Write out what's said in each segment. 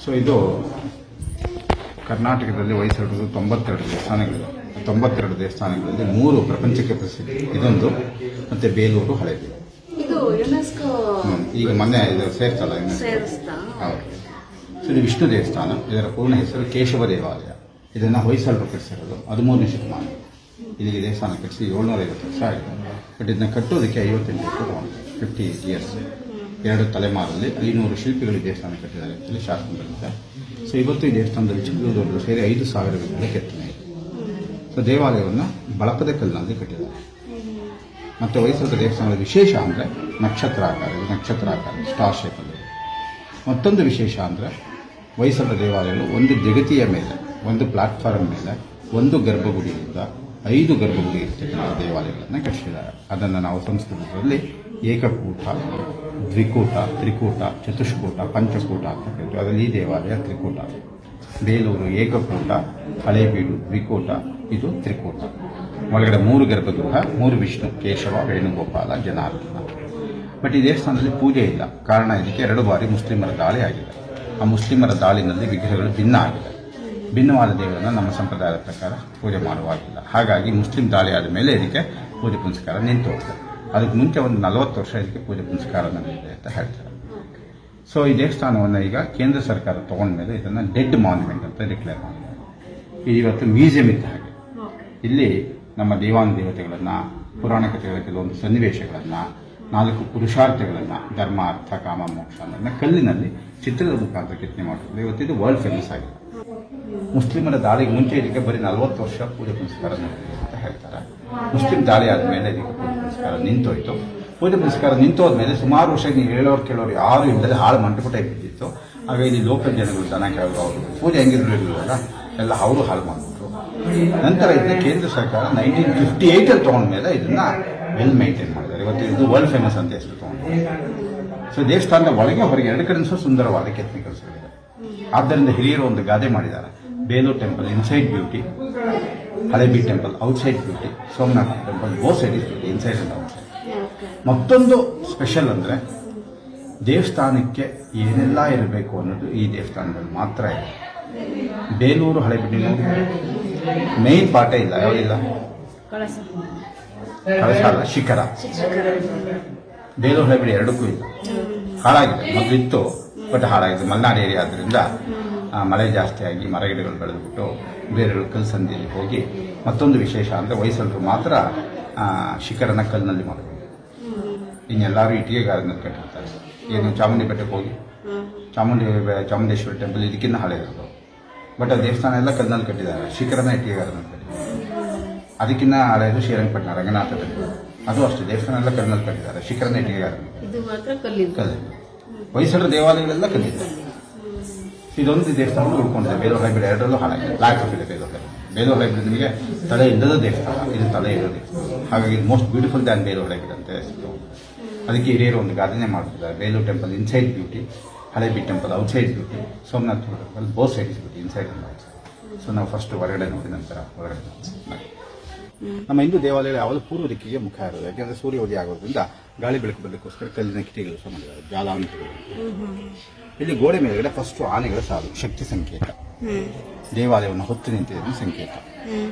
So ಇದು ಕರ್ನಾಟಕದಲ್ಲಿ ಹೊಯ್ಸಳರು 92 ದೇವಸ್ಥಾನಗಳಿವೆ. 92 ದೇವಸ್ಥಾನಗಳಲ್ಲಿ 3 ಪ್ರಪಂಚಕ್ಕೆ ಪ್ರಸಿದ್ಧಿ. ಇದೊಂದು ಮತ್ತೆ ಬೇಲೂರು ಹಳೇಬೀಡು. ಇದು ಯುನೆಸ್ಕೋ ಈಗ ಮೊನ್ನೆ ಇದು ಸೇರ್ತಲ್ಲ ಹೌದು. ಸೊ ಇದು ವಿಷ್ಣು ದೇವಸ್ಥಾನ. ಇದರ ಪೂರ್ಣ ಹೆಸರು ಕೇಶವ ದೇವಾಲಯ. ಇದನ್ನು ಹೊಯ್ಸಳರು ಕಟ್ಟಿಸಿರೋದು 13ನೇ ಶತಮಾನ. ಇಲ್ಲಿಗೆ ದೇವಸ್ಥಾನ ಕಟ್ಟಿಸಿ 750 ವರ್ಷ ಆಗಿದೆ. ಬಟ್ ಇದನ್ನ ಕಟ್ಟೋದಕ್ಕೆ 58 ವರ್ಷ ತಗೊಂಡು 58 ಇಯರ್ಸ್. 2 ತಲೆಮಾರಲ್ಲಿ 500 ಶಿಲ್ಪಿಗಳು ದೇವಸ್ಥಾನ ಕಟ್ಟಿದ್ದಾರೆ ಅಂತೇಳಿ ಶಾಸನಗಳಿದೆ. ಸೊ ಇವತ್ತು ಈ ದೇವಸ್ಥಾನದಲ್ಲಿ ಚಿಕ್ಕದು ದೊಡ್ಡದು ಸೇರಿ 5,000 ವಿಗ್ರಹಗಳ ಕೆತ್ತನೆ ಇದೆ. ಸೊ ದೇವಾಲಯವನ್ನು ಬಳಪದ ಕಲ್ಲಿನಲ್ಲಿ ಕಟ್ಟಿದ್ದಾರೆ. ಮತ್ತು ಹೊಯ್ಸಳರ ದೇವಸ್ಥಾನದ ವಿಶೇಷ ಅಂದರೆ ನಕ್ಷತ್ರಾಕಾರ ಸ್ಟಾರ್ ಶೇಪಲ್ಲಿ. ಮತ್ತೊಂದು ವಿಶೇಷ ಅಂದರೆ ಹೊಯ್ಸಳರ ದೇವಾಲಯಗಳು ಒಂದು ಜಗತಿಯ ಮೇಲೆ, ಒಂದು ಪ್ಲಾಟ್ಫಾರ್ಮ್ ಮೇಲೆ, ಒಂದು ಗರ್ಭಗುಡಿಯಿಂದ 5 ಗರ್ಭಗುಡಿ ಇರ್ತಕ್ಕಂಥ ದೇವಾಲಯಗಳನ್ನು ಕಟ್ಟಿಸಿದ್ದಾರೆ. ಅದನ್ನು ನಾವು ಸಂಸ್ಕೃತದಲ್ಲಿ ಏಕಕೂಟ, ದ್ವಿಕೂಟ, ತ್ರಿಕೂಟ, ಚತುಷ್ಕೂಟ, ಪಂಚಕೂಟ ಅಂತ ಕರೀತೀವಿ. ಅದರಲ್ಲಿ ಈ ದೇವಾಲಯ ತ್ರಿಕೂಟ. ಬೇಲೂರು ಏಕಕೂಟ, ಹಳೇಬೀಡು ದ್ವಿಕೂಟ, ಇದು ತ್ರಿಕೂಟ. ಒಳಗಡೆ 3 ಗರ್ಭಗೃಹ, 3 ವಿಷ್ಣು, ಕೇಶವ, ವೇಣುಗೋಪಾಲ, ಜನಾರ್ದನ. ಬಟ್ ಈ ದೇವಸ್ಥಾನದಲ್ಲಿ ಪೂಜೆ ಇಲ್ಲ. ಕಾರಣ ಇದಕ್ಕೆ 2 ಬಾರಿ ಮುಸ್ಲಿಮರ ದಾಳಿ ಆಗಿದೆ. ಆ ಮುಸ್ಲಿಮರ ದಾಳಿನಲ್ಲಿ ವಿಗ್ರಹಗಳು ಭಿನ್ನ ಆಗಿದೆ. ಭಿನ್ನವಾದ ದೇವರನ್ನು ನಮ್ಮ ಸಂಪ್ರದಾಯದ ಪ್ರಕಾರ ಪೂಜೆ ಮಾಡುವಾಗಿಲ್ಲ. ಹಾಗಾಗಿ ಮುಸ್ಲಿಂ ದಾಳಿ ಆದ ಮೇಲೆ ಇದಕ್ಕೆ ಪೂಜೆ ಪುನಸ್ಕಾರ ನಿಂತು ಹೋಗಿದೆ. ಅದಕ್ಕೆ ಮುಂಚೆ ಒಂದು 40 ವರ್ಷ ಇದಕ್ಕೆ ಪೂಜೆ ಪುನಸ್ಕಾರ ನಡೆದಿದೆ ಅಂತ ಹೇಳ್ತಾರೆ. ಸೊ ಈ ದೇವಸ್ಥಾನವನ್ನು ಈಗ ಕೇಂದ್ರ ಸರ್ಕಾರ ತಗೊಂಡ ಮೇಲೆ ಇದನ್ನು ಡೆಡ್ ಮಾನ್ಯುಮೆಂಟ್ ಅಂತ ಡಿಕ್ಲೇರ್ ಮಾಡಿದ್ದಾರೆ. ಇದು ಇವತ್ತು ಮ್ಯೂಸಿಯಂ ಇದ್ದ ಹಾಗೆ. ಇಲ್ಲಿ ನಮ್ಮ ದೇವಾನುದೇವತೆಗಳನ್ನು, ಪುರಾಣ ಕಥೆಗಳ ಕೆಲವೊಂದು ಸನ್ನಿವೇಶಗಳನ್ನು, 4 ಪುರುಷಾರ್ಥಗಳನ್ನು, ಧರ್ಮ, ಅರ್ಥ, ಕಾಮ, ಮೋಕ್ಷ ಅನ್ನೋದನ್ನ ಕಲ್ಲಿನಲ್ಲಿ ಚಿತ್ರದ ಮುಖಾಂತರ ಕೆತ್ತನೆ ಮಾಡಿದ್ರು. ಇವತ್ತು ಇದು ವರ್ಲ್ಡ್ ಫೇಮಸ್ ಆಗಿದೆ. ಮುಸ್ಲಿಮರ ದಾಳಿಗೆ ಮುಂಚೆ ಇದಕ್ಕೆ ಬರೀ 40 ವರ್ಷ ಪೂಜೆ ಪುನಸ್ಕಾರ ನಡೆದಿದೆ ಅಂತ ಹೇಳ್ತಾರೆ. ಮುಸ್ಲಿಂ ದಾಳಿ ಆದಮೇಲೆ ಇದಕ್ಕೆ ಪೂಜೆ ಪುನಸ್ಕಾರ ನಿಂತೋಯ್ತು. ಪೂಜೆ ಪುನಸ್ಕಾರ ನಿಂತೋದ್ಮೇಲೆ ಸುಮಾರು ವರ್ಷ ನೀವು ಹೇಳೋರು ಕೇಳೋರು ಯಾರು ಇಲ್ಲದೆ ಹಾಳು ಮಂಟಪ ಟೈಪ್ ಇದ್ದಿತ್ತು. ಆಗ ಇಲ್ಲಿ ಲೋಕಲ್ ಜನಗಳು ದನ ಕೇಳೋರು, ಅವರು ಪೂಜೆ ಹೆಂಗಿದ್ರು ಇರಲಿಲ್ಲ ಎಲ್ಲ ಅವರು ಹಾಳು ಮಾಡಿಬಿಟ್ರು. ನಂತರ ಇದನ್ನ ಕೇಂದ್ರ ಸರ್ಕಾರ 1958 ತಗೊಂಡ್ಮೇಲೆ ಇದನ್ನ ವೆಲ್ ಮೈಂಟೈನ್ ಮಾಡಿದ್ದಾರೆ. ಇವತ್ತು ಇದು ವರ್ಲ್ಡ್ ಫೇಮಸ್ ಅಂತ ಹೆಸರು ತಗೊಂಡಿದೆ. ಸೊ ದೇವಸ್ಥಾನದ ಒಳಗೆ ಹೊರಗೆ 2 ಕಡೆ ಸುಂದರವಾದ ಕೆತ್ತನೆ ಕೆಲಸಗಳಿದೆ. ಆದ್ದರಿಂದ ಹಿರಿಯರು ಒಂದು ಗಾದೆ ಮಾಡಿದ್ದಾರೆ, Belur temple inside beauty, Halebidu temple outside beauty, Somanatha temple both side is beauty, inside and outside. ಮತ್ತೊಂದು ಸ್ಪೆಷಲ್ ಅಂದರೆ ದೇವಸ್ಥಾನಕ್ಕೆ ಏನೆಲ್ಲ ಇರಬೇಕು ಅನ್ನೋದು ಈ ದೇವಸ್ಥಾನದಲ್ಲಿ ಮಾತ್ರ ಇದೆ. ಬೇಲೂರು ಹಳೇಬೀಡಿನ ಮೇನ್ ಪಾಠ ಇಲ್ಲ, ಯಾವುದಿಲ್ಲ, ಕಳಸ ಅಲ್ಲ, ಶಿಖರ. ಬೇಲೂರು ಹಳೇಬೀಡು ಎರಡಕ್ಕೂ ಇಲ್ಲ, ಹಾಳಾಗಿದೆ. ಮೊದಲಿತ್ತು ಬಟ್ ಹಾಳಾಗಿದೆ. ಮಲೆನಾಡು ಏರಿಯಾ ಆದ್ದರಿಂದ ಮಳೆ ಜಾಸ್ತಿ ಆಗಿ ಮರಗಿಡಗಳು ಬೆಳೆದ್ಬಿಟ್ಟು ಬೇರೆಗಳು ಕಲ್ಸಂದಿಯಲ್ಲಿ ಹೋಗಿ. ಮತ್ತೊಂದು ವಿಶೇಷ ಅಂದರೆ ಹೊಯ್ಸಳರು ಮಾತ್ರ ಶಿಖರನ ಕಲ್ಲಿನಲ್ಲಿ ಮಾಡಬೇಕು. ಇನ್ನೆಲ್ಲರೂ ಇಟ್ಟಿಗೆಗಾರನಲ್ಲಿ ಕಟ್ಟಿರ್ತಾರೆ. ಏನು ಚಾಮುಂಡಿ ಬೆಟ್ಟಕ್ಕೆ ಹೋಗಿ ಚಾಮುಂಡೇಶ್ವರಿ ಟೆಂಪಲ್ ಇದಕ್ಕಿಂತ ಹಳೆ ಇರೋದು. ಬಟ್ ಆ ದೇವಸ್ಥಾನ ಎಲ್ಲ ಕಲ್ಲಿನಲ್ಲಿ ಕಟ್ಟಿದ್ದಾರೆ. ಶಿಖರನ ಇಟ್ಟಿಗೆಗಾರನಲ್ಲಿ ಕಟ್ಟಿದ್ದಾರೆ. ಅದಕ್ಕಿಂತ ಹಳೆಯದು ಶ್ರೀರಂಗಪಟ್ಟಣ ರಂಗನಾಥ ಟೆಂಪಲ್, ಅದು ಅಷ್ಟೇ ದೇವಸ್ಥಾನ ಎಲ್ಲ ಕಲ್ಲಿನಲ್ಲಿ ಕಟ್ಟಿದ್ದಾರೆ. ಶಿಖರನ ಇಟ್ಟಿಗೆಗಾರನಲ್ಲಿ ಕಲ್ಲು. ಹೊಯ್ಸಳರ ದೇವಾಲಯಗಳೆಲ್ಲ ಕಲ್ಲಿದೆ. ಇದೊಂದು ದೇವಸ್ಥಾನ ಉಳ್ಕೊಂಡಿದೆ. ಬೇಲೂರು ಹಳೇಬೀಡು ಎರಡರಲ್ಲೂ ಹಾಳಾಗಿದೆ. ಲ್ಯಾಕ್ ಆಫ್ ಇದೆ ಬೇಲೂರು ಹಳೇಬೀಡು ನಿಮಗೆ ತಲೆ ಇಲ್ಲದ ದೇವಸ್ಥಾನ, ಇದು ತಲೆ ಇರೋ ದೇವಸ್ಥಾನ. ಹಾಗಾಗಿ most beautiful than Belur Halebidu ಅಂತ ಹೆಸರು. ಅದಕ್ಕೆ ಹಿರಿಯರು ಒಂದು ಗಾದನೆ ಮಾಡ್ತಿದ್ದಾರೆ, Belur temple inside beauty, Halebidu temple outside beauty, Somanatha temple both side is beauty, inside and outside. So ನಾವು ಫಸ್ಟ್ ಹೊರಗಡೆ ನೋಡಿ ನಂತರ ಹೊರಗಡೆ ನೋಡಿ. ನಮ್ಮ ಹಿಂದೂ ದೇವಾಲಯಗಳು ಯಾವಾಗಲೂ ಪೂರ್ವ ದಿಕ್ಕಿಗೆ ಮುಖ ಇರೋದು. ಯಾಕೆಂದರೆ ಸೂರ್ಯೋದಯ ಆಗೋದ್ರಿಂದ ಗಾಳಿ ಬೆಳಕು ಬರಲಿಕ್ಕೋಸ್ಕರ ಕಲ್ಲಿನ ಕಿಟಿಗಳು ಸಹ ಮಾಡಿದ್ದಾರೆ, ಜಾಲಾಂತಗಳು. ಇಲ್ಲಿ ಗೋಡೆ ಮೇಲ್ಗಡೆ ಫಸ್ಟ್ ಆನೆಗಳ ಸಾಲು, ಶಕ್ತಿ ಸಂಕೇತ. ದೇವಾಲಯವನ್ನು ಹೊತ್ತು ನಿಂತಿರುವ ಸಂಕೇತ.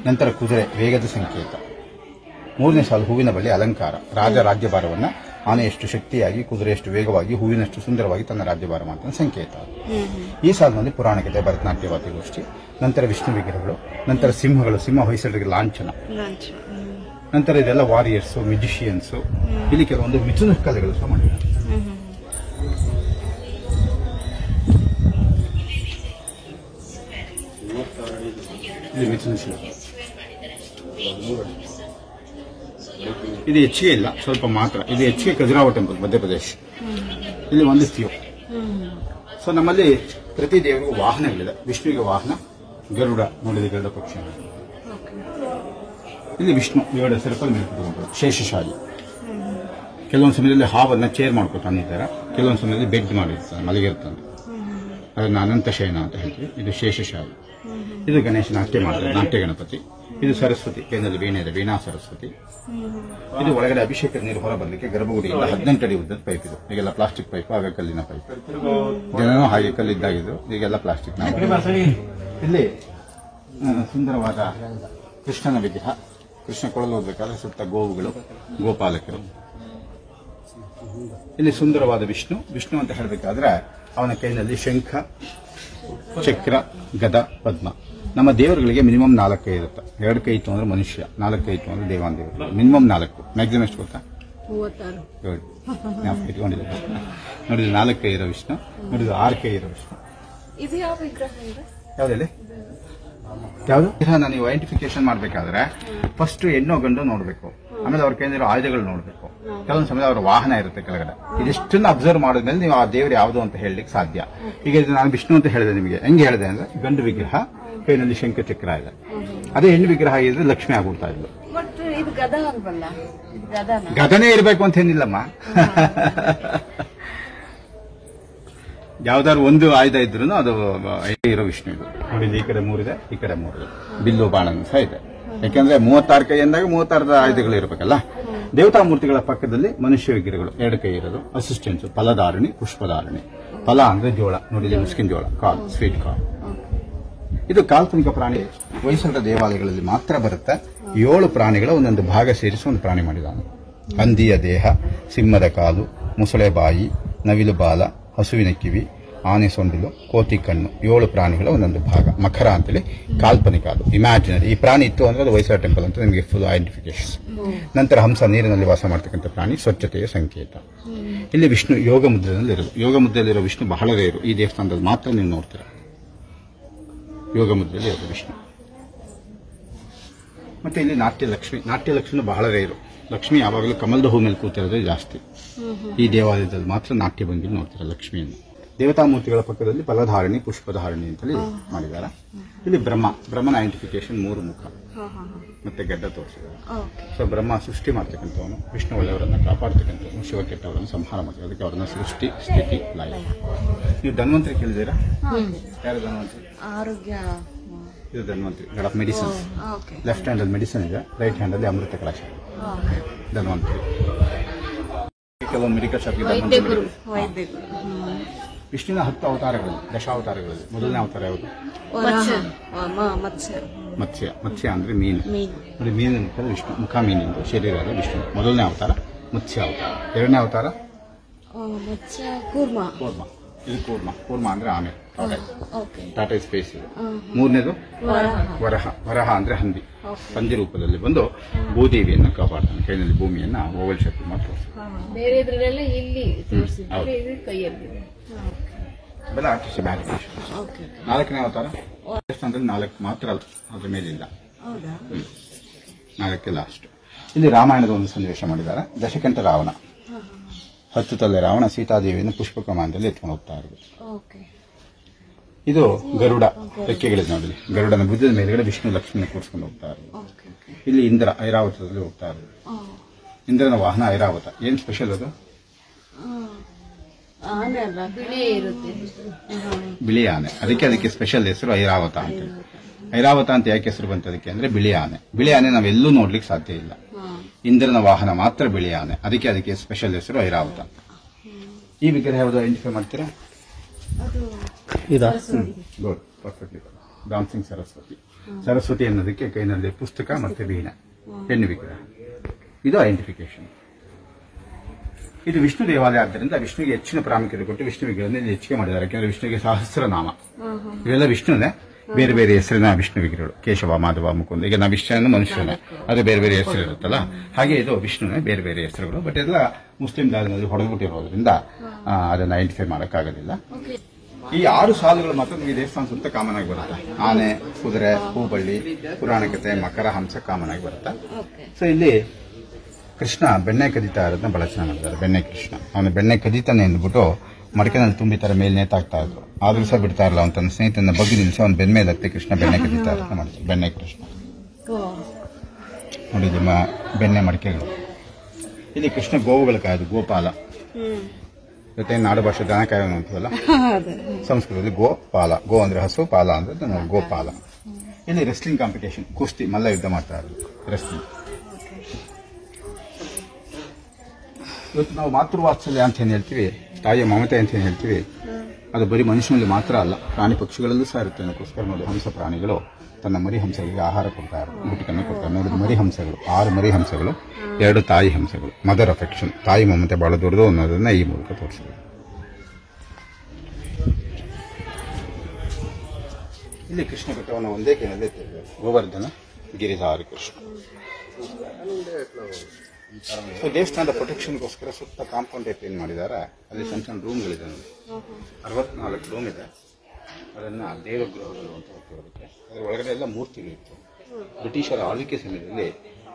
ನಂತರ ಕುದುರೆ, ವೇಗದ ಸಂಕೇತ. 3ನೇ ಸಾಲು ಹೂವಿನ ಬಳ್ಳಿ, ಅಲಂಕಾರ. ರಾಜ ರಾಜ್ಯಭಾರವನ್ನು ಆನೆಯಷ್ಟು ಶಕ್ತಿಯಾಗಿ, ಕುದುರೆಯಷ್ಟು ವೇಗವಾಗಿ, ಹೂವಿನಷ್ಟು ಸುಂದರವಾಗಿ ತನ್ನ ರಾಜ್ಯಭಾರ ಮಾಡ್ತಾನೆ ಸಂಕೇತ. ಈ ಸಾಲಿನಲ್ಲಿ ಪುರಾಣ ಕಥೆ, ಭರತನಾಟ್ಯ ವಾದ್ಯಗೋಷ್ಠಿ, ನಂತರ ವಿಷ್ಣು ವಿಗ್ರಹಗಳು, ನಂತರ ಸಿಂಹಗಳು, ಸಿಂಹ ಹೊಯ್ಸಳರಿಗೆ ಲಾಂಛನ. ನಂತರ ಇದೆಲ್ಲ ವಾರಿಯರ್ಸು, ಮ್ಯೂಜಿಷಿಯನ್ಸು. ಇಲ್ಲಿ ಕೆಲವೊಂದು ಮಿಥುನ ಕಲೆಗಳು ಸಹ ಮಾಡಿದ್ದಾರೆ. ಇಲ್ಲಿ ಮಿಥುನ ಶಿಲ್ಪ. ಇದು ಹೆಚ್ಚಿಗೆ ಇಲ್ಲ, ಸ್ವಲ್ಪ ಮಾತ್ರ. ಇದು ಹೆಚ್ಚಿಗೆ ಖಜುರಾಹೋ ಟೆಂಪಲ್, ಮಧ್ಯಪ್ರದೇಶ. ಇಲ್ಲಿ ಒಂದು ಥಿಯೋ. ಸೊ ನಮ್ಮಲ್ಲಿ ಪ್ರತಿ ದೇವರಿಗೂ ವಾಹನಗಳಿದೆ. ವಿಷ್ಣುವಿಗೆ ವಾಹನ ಗರುಡ, ನೋಡಿದ ಗರುಡ ಪಕ್ಷಿ. ಇಲ್ಲಿ ವಿಷ್ಣು ಇವರ ಸರ್ಕಲ್ ಮೇಲೆ ಕೂತ್ಕೊಂಡು ಶೇಷಶಾಹಿ. ಕೆಲವೊಂದು ಸಮಯದಲ್ಲಿ ಹಾವನ್ನು ಚೇರ್ ಮಾಡ್ಕೊತಾನಿದ್ದಾರೆ, ಕೆಲವೊಂದು ಸಮಯದಲ್ಲಿ ಬೆಡ್ ಮಾಡಿರ್ತಾರೆ, ಮಲಗಿರ್ತಾನೆ. ಅದನ್ನು ಅನಂತಶಯನ ಅಂತ ಹೇಳ್ತೀವಿ. ಇದು ಶೇಷಶಾಹಿ. ಇದು ಗಣೇಶ ನಾಟ್ಯ ಮಾಡ್ತಾರೆ, ನಾಟ್ಯ ಗಣಪತಿ. ಇದು ಸರಸ್ವತಿ, ಕೈನಲ್ಲಿ ವೀಣೆ ಇದೆ, ವೀಣಾ ಸರಸ್ವತಿ. ಇದು ಒಳಗಡೆ ಅಭಿಷೇಕದ ನೀರು ಹೊರ ಬರಲಿಕ್ಕೆ ಗರ್ಭಗುಡಿಯಿಂದ 18 ಅಡಿ ಉದ್ದದ ಪೈಪ್ ಇದು. ಈಗೆಲ್ಲ ಪ್ಲಾಸ್ಟಿಕ್ ಪೈಪ್, ಆಗ ಕಲ್ಲಿನ ಪೈಪ್. ಜನನೂ ಹಾಗೆ ಕಲ್ಲಿದ್ದಾಗಿದ್ದು, ಈಗೆಲ್ಲ ಪ್ಲಾಸ್ಟಿಕ್. ಇಲ್ಲಿ ಸುಂದರವಾದ ಕೃಷ್ಣನ ವಿಗ್ರಹ. ಕೃಷ್ಣ ಕೊಳಲು ಹೋಗ್ಬೇಕಾದ್ರೆ ಸುತ್ತ ಗೋವುಗಳು, ಗೋಪಾಲಕರು. ಇಲ್ಲಿ ಸುಂದರವಾದ ವಿಷ್ಣು ಅಂತ ಹೇಳಬೇಕಾದ್ರೆ ಅವನ ಕೈನಲ್ಲಿ ಶಂಖ, ಚಕ್ರ, ಗದ, ಪದ್ಮ. ನಮ್ಮ ದೇವರುಗಳಿಗೆ ಮಿನಿಮಮ್ 4 ಕೈ ಇರುತ್ತೆ. 2 ಕೈ ಇತ್ತು ಅಂದ್ರೆ ಮನುಷ್ಯ, 4 ಕೈ ಇತ್ತು ಅಂದ್ರೆ ದೇವಾಂದೇವರು. ಮಿನಿಮಮ್ 4, ಮ್ಯಾಕ್ಸಿಮಮ್ ಎಷ್ಟು ಗೊತ್ತಾ? 36. ಇಟ್ಕೊಂಡಿಲ್ಲ ನೋಡಿದ್ರೆ 4 ಕೈ ಇರೋ ವಿಷ್ಣು, ನೋಡಿದ್ರೆ 6 ಕೈ ಇರೋ ವಿಷ್ಣು. ಇದು ಯಾವ ವಿಗ್ರಹ? ಯಾವ್ದಲ್ಲಿ ಯಾವುದು ನೀವು ಐಡೆಂಟಿಫಿಕೇಶನ್ ಮಾಡಬೇಕಾದ್ರೆ ಫಸ್ಟ್ ಹೆಣ್ಣು ಗಂಡು ನೋಡಬೇಕು. ಆಮೇಲೆ ಅವ್ರ ಕೈಲಿರೋ ಆಯುಧಗಳು ನೋಡಬೇಕು. ಕೆಲವೊಂದು ಸಮಯ ಅವರ ವಾಹನ ಇರುತ್ತೆ ಕೆಳಗಡೆ. ಇದಿಷ್ಟನ್ನು ಅಬ್ಸರ್ವ್ ಮಾಡಿದ್ಮೇಲೆ ನೀವು ಆ ದೇವರು ಯಾವುದು ಅಂತ ಹೇಳಲಿಕ್ಕೆ ಸಾಧ್ಯ. ಈಗ ಇದು ನಾನು ವಿಷ್ಣು ಅಂತ ಹೇಳಿದೆ ನಿಮಗೆ. ಹೆಂಗೆ ಹೇಳಿದೆ ಅಂದ್ರೆ ಗಂಡು ವಿಗ್ರಹ, ಕೈನಲ್ಲಿ ಶಂಖ ಚಕ್ರ ಇದೆ. ಅದೇ ಹೆಣ್ಣು ವಿಗ್ರಹ ಇದ್ರೆ ಲಕ್ಷ್ಮಿ ಆಗ್ಬಿಡ್ತಾ ಇದ್ಲು. ಗದನೇ ಇರಬೇಕು ಅಂತ ಏನಿಲ್ಲಮ್ಮ. ಯಾವ್ದಾದ್ರು ಒಂದು ಆಯುಧ ಇದ್ರು ಅದು ಇರೋ ವಿಷ್ಣು ಇದು. ನೋಡಿ, ಈ ಕಡೆ 3 ಇದೆ, ಈ ಕಡೆ 3 ಇದೆ. ಬಿಲ್ಲು ಬಾಣನು ಸಹ ಇದೆ. ಯಾಕಂದ್ರೆ 36 ಕೈ ಎಂದಾಗ 36 ಆಯುಧಗಳು ಇರಬೇಕಲ್ಲ. ದೇವತಾ ಮೂರ್ತಿಗಳ ಪಕ್ಕದಲ್ಲಿ ಮನುಷ್ಯ ವಿಗ್ರಹಗಳು 2 ಕೈ ಇರೋದು. ಅಸಿಸ್ಟೆನ್ಸ್, ಫಲಧಾರಣಿ, ಪುಷ್ಪಧಾರಣಿ. ಫಲ ಅಂದ್ರೆ ಜೋಳ, ನೋಡಿ ಮುಸ್ಕಿನ ಜೋಳ, ಕಾಲ್, ಸ್ವೀಟ್ ಕಾಲ್. ಇದು ಕಾಲ್ಪನಿಕ ಪ್ರಾಣಿ. ಹೊಯ್ಸಳರ ದೇವಾಲಯಗಳಲ್ಲಿ ಮಾತ್ರ ಬರುತ್ತೆ. 7 ಪ್ರಾಣಿಗಳ ಒಂದೊಂದು ಭಾಗ ಸೇರಿಸಿ ಒಂದು ಪ್ರಾಣಿ ಮಾಡಿದಾನೆ. ಹಂದಿಯ ದೇಹ, ಸಿಂಹದ ಕಾಲು, ಮೊಸಳೆ ಬಾಯಿ, ನವಿಲು ಬಾಲ, ಹಸುವಿನ ಕಿವಿ, ಆನೆ ಸೊಂಡಿಲು, ಕೋತಿ ಕಣ್ಣು. 7 ಪ್ರಾಣಿಗಳ ಒಂದೊಂದು ಭಾಗ. ಮಕರ ಅಂತೇಳಿ ಕಾಲ್ಪನಿಕ, ಅದು ಇಮ್ಯಾಜಿನರಿ. ಈ ಪ್ರಾಣಿ ಇತ್ತು ಅಂದ್ರೆ ಅದು ಹೊಯ್ಸಳ ಟೆಂಪಲ್ ಅಂತ ನಿಮಗೆ ಫುಲ್ ಐಡೆಂಟಿಫಿಕೇಶನ್. ನಂತರ ಹಂಸ, ನೀರಿನಲ್ಲಿ ವಾಸ ಮಾಡ್ತಕ್ಕಂಥ ಪ್ರಾಣಿ, ಸ್ವಚ್ಛತೆಯ ಸಂಕೇತ. ಇಲ್ಲಿ ವಿಷ್ಣು ಯೋಗ ಮುದ್ರೆಯಲ್ಲಿ ಇರೋದು. ಯೋಗ ಮುದ್ರೆಯಲ್ಲಿರೋ ವಿಷ್ಣು ಬಹಳ ರೇರು. ಈ ದೇವಸ್ಥಾನದಲ್ಲಿ ಮಾತ್ರ ನೀವು ನೋಡ್ತೀರ ಯೋಗ ಮುದ್ರೆಯಲ್ಲಿ ಇರೋದು ವಿಷ್ಣು. ಮತ್ತೆ ಇಲ್ಲಿ ನಾಟ್ಯ ಲಕ್ಷ್ಮಿ ಬಹಳ ರೇರು. ಲಕ್ಷ್ಮಿ ಯಾವಾಗಲೂ ಕಮಲದ ಹೂ ಮೇಲೆ ಕೂತಿರೋದೇ ಜಾಸ್ತಿ. ಈ ದೇವಾಲಯದಲ್ಲಿ ಮಾತ್ರ ನಾಟ್ಯ ಭಂಗಿಲಿ ನೋಡ್ತಾರೆ ಲಕ್ಷ್ಮಿಯನ್ನು. ದೇವತಾ ಮೂರ್ತಿಗಳ ಪಕ್ಕದಲ್ಲಿ ಫಲಧಾರಣಿ, ಪುಷ್ಪಧಾರಣಿ ಅಂತೇಳಿ ಮಾಡಿದ್ದಾರೆ. ಇಲ್ಲಿ ಬ್ರಹ್ಮನ ಐಡೆಂಟಿಫಿಕೇಶನ್ 3 ಮುಖ ಮತ್ತೆ ಗಡ್ಡ ತೋರಿಸಿದ್ದಾರೆ. ಸೊ ಬ್ರಹ್ಮ ಸೃಷ್ಟಿ ಮಾಡ್ತಕ್ಕಂಥವನು, ವಿಷ್ಣು ಒಳ್ಳೆಯವರನ್ನ ಕಾಪಾಡ್ತಕ್ಕಂಥವನು, ಶಿವ ಕೆಟ್ಟವರನ್ನು ಸಂಹಾರ ಮಾಡ್ತಾರೆ. ಅದಕ್ಕೆ ಅವರನ್ನ ಸೃಷ್ಟಿ, ಸ್ಥಿತಿ, ಲಯ. ನೀವು ಧನ್ವಂತರಿ ಕೇಳಿದ್ದೀರಾ? ಯಾರು ಧನ್ವಂತರಿ? ಆರೋಗ್ಯ. ಇದು Dhanvantari, god of medicine. Left hand ಅಲ್ಲಿ ಮೆಡಿಸಿನ್ ಇದೆ, ರೈಟ್ ಹ್ಯಾಂಡ್ ಅಲ್ಲಿ ಅಮೃತ ಕಳಶ. ಧನ್ವಂತರಿ. ಕೆಲವೊಂದು ಮೆಡಿಕಲ್ ಶಾಪ್ ವಿಷ್ಣುವಿನ 10 ಅವತಾರಗಳಲ್ಲಿ, ದಶಾವತಾರಗಳಲ್ಲಿ ಮೊದಲನೇ ಅವತಾರ ಯಾವುದು? ಮತ್ಸ್ಯ ಅಂದ್ರೆ ಮೀನು. ನೋಡಿ, ಮೀನಿನ ಮುಖದ ವಿಷ್ಣು, ಮುಖ ಮೀನಿಂದು, ಶರೀರ ವಿಷ್ಣು. ಮೊದಲನೇ ಅವತಾರ ಮತ್ಸ್ಯ ಅವತಾರ. 2ನೇ ಅವತಾರ ಕೂರ್ಮ. ಇದು ಕೂರ್ಮ ಅಂದ್ರೆ ಆಮೆ, ಟಾಟಾ ಸ್ಪೇಸ್. 3ನೇದು ವರಹ ಅಂದ್ರೆ ಹಂದಿ. ಹಂದಿ ರೂಪದಲ್ಲಿ ಬಂದು ಭೂದೇವಿಯನ್ನು ಕಾಪಾಡ್ತಾನೆ. ಕೈನಲ್ಲಿ ಭೂಮಿಯನ್ನ ಓವಲ್ ಶಕ್ತಿ ಮಾತ್ರ. ಬೆಲ್ಲ ಆರ್ಟಿಸ್ಟ್ ಬ್ಯಾಕ್. 4ನೇ ಅವತಾರ ದೇವಸ್ಥಾನದಲ್ಲಿ 4 ಮಾತ್ರ, ಅದ್ರ ಮೇಲಿಲ್ಲ. 4ಕ್ಕೆ ಲಾಸ್ಟ್. ಇಲ್ಲಿ ರಾಮಾಯಣದ ಒಂದು ಸನ್ನಿವೇಶ ಮಾಡಿದ್ದಾರೆ. ದಶಕಂಠ ರಾವಣ, 10 ತಲೆ ರಾವಣ ಸೀತಾದೇವಿಯನ್ನು ಪುಷ್ಪಕ ವಿಮಾನದಲ್ಲಿ ಎತ್ಕೊಂಡು ಹೋಗ್ತಾ ಇರೋದು. ಇದು ಗರುಡ, ರೆಕ್ಕೆಗಳಿದೆ ನೋಡಿ. ಗರುಡನ ಭುಜದ ಮೇಲೆಗಡೆ ವಿಷ್ಣು ಲಕ್ಷ್ಮಿನ ಕೂರಿಸ್ಕೊಂಡು ಹೋಗ್ತಾ ಇರೋದು. ಇಲ್ಲಿ ಇಂದ್ರ ಐರಾವತದಲ್ಲಿ ಹೋಗ್ತಾ ಇರೋದು. ಇಂದ್ರನ ವಾಹನ ಐರಾವತ. ಏನ್ ಸ್ಪೆಷಲ್ ಅದು? ಬಿಳಿ ಆನೆ. ಅದಕ್ಕೆ ಸ್ಪೆಷಲ್ ಹೆಸರು ಐರಾವತ ಅಂತ. ಐರಾವತ ಅಂತ ಯಾಕೆ ಹೆಸರು ಬಂತು ಅದಕ್ಕೆ ಅಂದ್ರೆ ಬಿಳಿ ಆನೆ. ಬಿಳಿ ಆನೆ ನಾವೆಲ್ಲೂ ನೋಡ್ಲಿಕ್ಕೆ ಸಾಧ್ಯ ಇಲ್ಲ. ಇಂದ್ರನ ವಾಹನ ಮಾತ್ರ ಬಿಳಿ ಆನೆ. ಅದಕ್ಕೆ ಸ್ಪೆಷಲ್ ಹೆಸರು ಐರಾವತ. ಈ ವಿಗ್ರಹ ಯಾವುದು ಐಡೆಂಟಿಫೈ ಮಾಡ್ತೀರಾ? Good, perfectly. Dancing Saraswati. Saraswati ಅನ್ನೋದಕ್ಕೆ ಕೈನಲ್ಲಿ ಪುಸ್ತಕ ಮತ್ತೆ ವೀಣೆ, ಹೆಣ್ಣು ವಿಗ್ರಹ. ಇದು ಐಡೆಂಟಿಫಿಕೇಶನ್. ಇದು ವಿಷ್ಣು ದೇವಾಲಯ ಆದ್ದರಿಂದ ವಿಷ್ಣುವಿಗೆ ಹೆಚ್ಚಿನ ಪ್ರಾಮುಖ್ಯತೆ ಕೊಟ್ಟು ವಿಷ್ಣು ವಿಗ್ರಹದಲ್ಲಿ ಹೆಚ್ಚಿಗೆ ಮಾಡಿದ್ದಾರೆ. ಯಾಕೆಂದ್ರೆ ವಿಷ್ಣುವಿಗೆ ಸಹಸ್ರನಾಮ. ಇವೆಲ್ಲ ವಿಷ್ಣುನೇ, ಬೇರೆ ಬೇರೆ ಹೆಸರಿನ ವಿಷ್ಣು ವಿಗ್ರಹಗಳು. ಕೇಶವ, ಮಾಧವ, ಮುಕುಂದ. ಈಗ ನಾವು ವಿಷ್ಣುವನ್ನು ಮನುಷ್ಯನೇ, ಅದು ಬೇರೆ ಬೇರೆ ಹೆಸರು ಇರುತ್ತಲ್ಲ. ಹಾಗೆ ಇದು ವಿಷ್ಣುನೇ, ಬೇರೆ ಬೇರೆ ಹೆಸರುಗಳು. ಬಟ್ ಎಲ್ಲ ಮುಸ್ಲಿಂ ದಾರಿನಲ್ಲಿ ಹೊಡೆದ್ಬಿಟ್ಟಿರೋದ್ರಿಂದ ಅದನ್ನು ಐಡೆಂಟಿಫೈ ಮಾಡೋಕ್ಕಾಗೋದಿಲ್ಲ. ಈ 6 ಸಾಲುಗಳು ಮಾತ್ರ ನಿಮಗೆ ದೇವಸ್ಥಾನ ಸುತ್ತ ಕಾಮನ್ ಆಗಿ ಬರುತ್ತೆ. ಆನೆ, ಕುದುರೆ, ಹೂಬಳ್ಳಿ, ಪುರಾಣ ಕಥೆ, ಮಕರ, ಹಂಸ ಕಾಮನ್ ಆಗಿ ಬರುತ್ತೆ. ಸೊ ಇಲ್ಲಿ ಕೃಷ್ಣ ಬೆಣ್ಣೆ ಕದೀತಾ ಇರೋದನ್ನ ಬಹಳ ಚೆನ್ನಾಗಿ ಮಾಡಿದ್ದಾರೆ. ಬೆಣ್ಣೆ ಕೃಷ್ಣ, ಅವನು ಬೆಣ್ಣೆ ಕದೀತಾನೆ ಅಂದ್ಬಿಟ್ಟು ಮಡಕೆನಲ್ಲಿ ತುಂಬಿತಾರೆ, ಮೇಲೆ ನೇತಾಗ್ತಾ ಇದ್ರು. ಆದ್ರೂ ಸಹ ಬಿಡ್ತಾ ಇರಲ್ಲ. ಅವನ ತನ್ನ ಸ್ನೇಹಿತನ ಬಗ್ಗೆ ನಿಲ್ಲಿಸಿ ಅವನ ಬೆನ್ನೆ ಮೇಲೆ ಹತ್ತಿ ಕೃಷ್ಣ ಬೆಣ್ಣೆ ಕದೀತಾ ಇರೋದನ್ನ ಮಾಡಿದ್ರು. ಬೆಣ್ಣೆ ಕೃಷ್ಣ ನೋಡಿ, ಬೆಣ್ಣೆ ಮಡಿಕೆಗಳು. ಇಲ್ಲಿ ಕೃಷ್ಣ ಗೋವುಗಳ ಕಾಯ್ದು, ಗೋಪಾಲ. ಜೊತೆ ನಾಡು ಭಾಷೆ ದನ ಕಾಯೋಣ ಅಂತೀವಲ್ಲ, ಸಂಸ್ಕೃತದಲ್ಲಿ ಗೋ ಪಾಲ, ಗೋ ಅಂದ್ರೆ ಹಸು, ಪಾಲ ಅಂದ್ರೆ ಗೋಪಾಲ. ಇಲ್ಲಿ ರೆಸ್ಲಿಂಗ್ ಕಾಂಪಿಟೇಷನ್, ಕುಸ್ತಿ, ಮಲ್ಲ ಯುದ್ಧ ಮಾಡ್ತಾ ಇರೋದು ರೆಸ್ಲಿಂಗ್. ಇವತ್ತು ನಾವು ಮಾತೃವಾತ್ಸಲ್ಯ ಅಂತ ಏನು ಹೇಳ್ತೀವಿ, ತಾಯಿಯ ಮಮತೆ ಅಂತ ಏನು ಹೇಳ್ತೀವಿ, ಅದು ಬರೀ ಮನುಷ್ಯನಲ್ಲಿ ಮಾತ್ರ ಅಲ್ಲ, ಪ್ರಾಣಿ ಪಕ್ಷಿಗಳಲ್ಲೂ ಸಹ ಇರುತ್ತೆ. ಅದಕ್ಕೋಸ್ಕರ ನೋಡಿ ಹಂಸ ಪ್ರಾಣಿಗಳು ತನ್ನ ಮರಿ ಹಂಸಗಳಿಗೆ ಆಹಾರ ಕೊಡ್ತಾರೆ, ಊಟವನ್ನು ಕೊಡ್ತಾರೆ. ನೋಡಿ ಮರಿ ಹಂಸಗಳು, 6 ಮರಿ ಹಂಸಗಳು, 2 ತಾಯಿ ಹಂಸಗಳು. ಮದರ್ ಅಫೆಕ್ಷನ್, ತಾಯಿ ಮಮತೆ ಬಹಳ ದೊಡ್ಡದು ಅನ್ನೋದನ್ನ ಈ ಮೂಲಕ ತೋರಿಸಿದೆ. ಇಲ್ಲಿ ಕೃಷ್ಣ ಬೆಟ್ಟವನ್ನು ಒಂದೇ ಕೈನಲ್ಲಿ ಗೋವರ್ಧನ ಗಿರಿಧಾರಿ ಕೃಷ್ಣ. ಸೊ ದೇವಸ್ಥಾನದ ಪ್ರೊಟೆಕ್ಷನ್ಗೋಸ್ಕರ ಸುತ್ತ ಕಾಂಪೌಂಡ್ ಏನ್ ಮಾಡಿದ್ದಾರೆ, ಅಲ್ಲಿ ಸಣ್ಣ ಸಣ್ಣ ರೂಮ್ಗಳಿದೆ. 64 ರೂಮ್ ಇದೆ. ಅದನ್ನ ದೇವಗೃಹಗಳು ಅಂತ ಹೋಗ್ತಿರೋದಕ್ಕೆ. ಅದರ ಒಳಗಡೆ ಎಲ್ಲ ಮೂರ್ತಿಗಳಿತ್ತು. ಬ್ರಿಟಿಷರ ಆಳ್ವಿಕೆ ಸಮಯದಲ್ಲಿ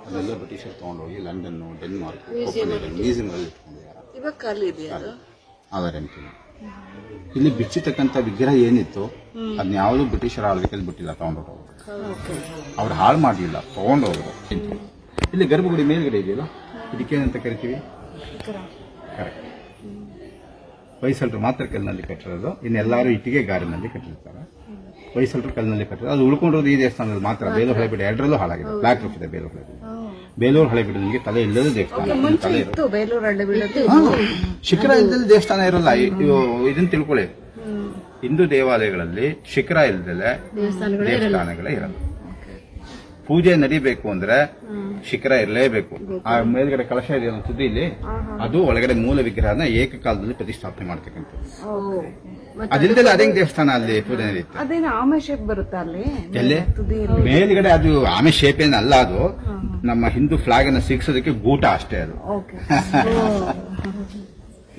ಅದೆಲ್ಲ ಬ್ರಿಟಿಷರು ತಗೊಂಡೋಗಿ ಲಂಡನ್ನು, ಡೆನ್ಮಾರ್ಕ್, ಮ್ಯೂಸಿಯಂಗಳಲ್ಲಿ ಇಟ್ಕೊಂಡಿದ್ದಾರೆ. ಇಲ್ಲಿ ಬಿಚ್ಚಿತಕ್ಕಂಥ ವಿಗ್ರಹ ಏನಿತ್ತು ಅದನ್ನ ಯಾವುದು ಬ್ರಿಟಿಷರ ಆಳ್ವಿಕೆಯಲ್ಲಿ ಬಿಟ್ಟಿಲ್ಲ, ತಗೊಂಡೋಗೋದು. ಅವ್ರು ಹಾಳು ಮಾಡಲಿಲ್ಲ, ತಗೊಂಡೋದ್ರು. ಇಲ್ಲಿ ಗರ್ಭಗುಡಿ ಮೇಲ್ಗಡೆ ಇದೆಯಲ್ಲ, ಇದಕ್ಕೇನಂತ ಕರಿತೀವಿ? ಕರೆಕ್ಟ್. ಹೊಯ್ಸಳರು ಮಾತ್ರ ಕಲ್ಲಿನಲ್ಲಿ ಕಟ್ಟಿರೋದು, ಇನ್ನೆಲ್ಲರೂ ಇಟ್ಟಿಗೆ ಗಾರಿನಲ್ಲಿ ಕಟ್ಟಿರ್ತಾರೆ. ಹೊಯ್ಸಳರು ಕಲ್ಲಿನಲ್ಲಿ ಕಟ್ಟಿರೋದು. ಅದು ಉಳ್ಕೊಂಡಿರೋದು ಈ ದೇವಸ್ಥಾನದಲ್ಲಿ ಮಾತ್ರ. ಬೇಲೂರು ಹಳೆಬೀಡು ಎರಡರಲ್ಲೂ ಹಾಳಾಗಿದೆ. ಬ್ಲಾಕ್ ರೂಫ್ ಇದೆ ಬೇಲೂರು ಹಳೆಬೀಡು. ಬೇಲೂರು ಹಳೆಬೀಡು ನಿಮಗೆ ತಲೆ ಇಲ್ಲದ ದೇವಸ್ಥಾನ. ಶಿಖರ ಇಲ್ಲದಲ್ಲಿ ದೇವಸ್ಥಾನ ಇರೋಲ್ಲ. ಇದನ್ನ ತಿಳ್ಕೊಳ್ಳಿ, ಹಿಂದೂ ದೇವಾಲಯಗಳಲ್ಲಿ ಶಿಖರ ಇಲ್ಲದಲೆ ದೇವಸ್ಥಾನಗಳೇ ಇರಲ್ಲ. ಪೂಜೆ ನಡಿಬೇಕು ಅಂದ್ರೆ ಶಿಖರ ಇರಲೇಬೇಕು. ಆ ಮೇಲ್ಗಡೆ ಕಲಶ ಇದೆಯಲ್ಲ ತುದಿಯಲ್ಲಿ, ಅದು ಒಳಗಡೆ ಮೂಲ ವಿಗ್ರಹನ ಏಕಕಾಲದಲ್ಲಿ ಪ್ರತಿಷ್ಠಾಪನೆ ಮಾಡ್ತಕ್ಕಂಥದ್ದು. ಅದಿಲ್ಲದೆ ಅದೇ ದೇವಸ್ಥಾನ ಅಲ್ಲಿ ಪೂಜೆ ನಡೆಯುತ್ತೆ. ಅದೇನು ಆಮೆ ಶೇಪ್ ಬರುತ್ತಾ ಅಲ್ಲಿ ಎಲ್ಲಿ? ಮೇಲ್ಗಡೆ ಅದು ಆಮೆ ಶೇಪ್ ಏನಲ್ಲ, ಅದು ನಮ್ಮ ಹಿಂದೂ ಫ್ಲಾಗ್ ಅನ್ನು ಸಿಗಿಸೋದಕ್ಕೆ ಗೂಟ ಅಷ್ಟೇ ಅದು.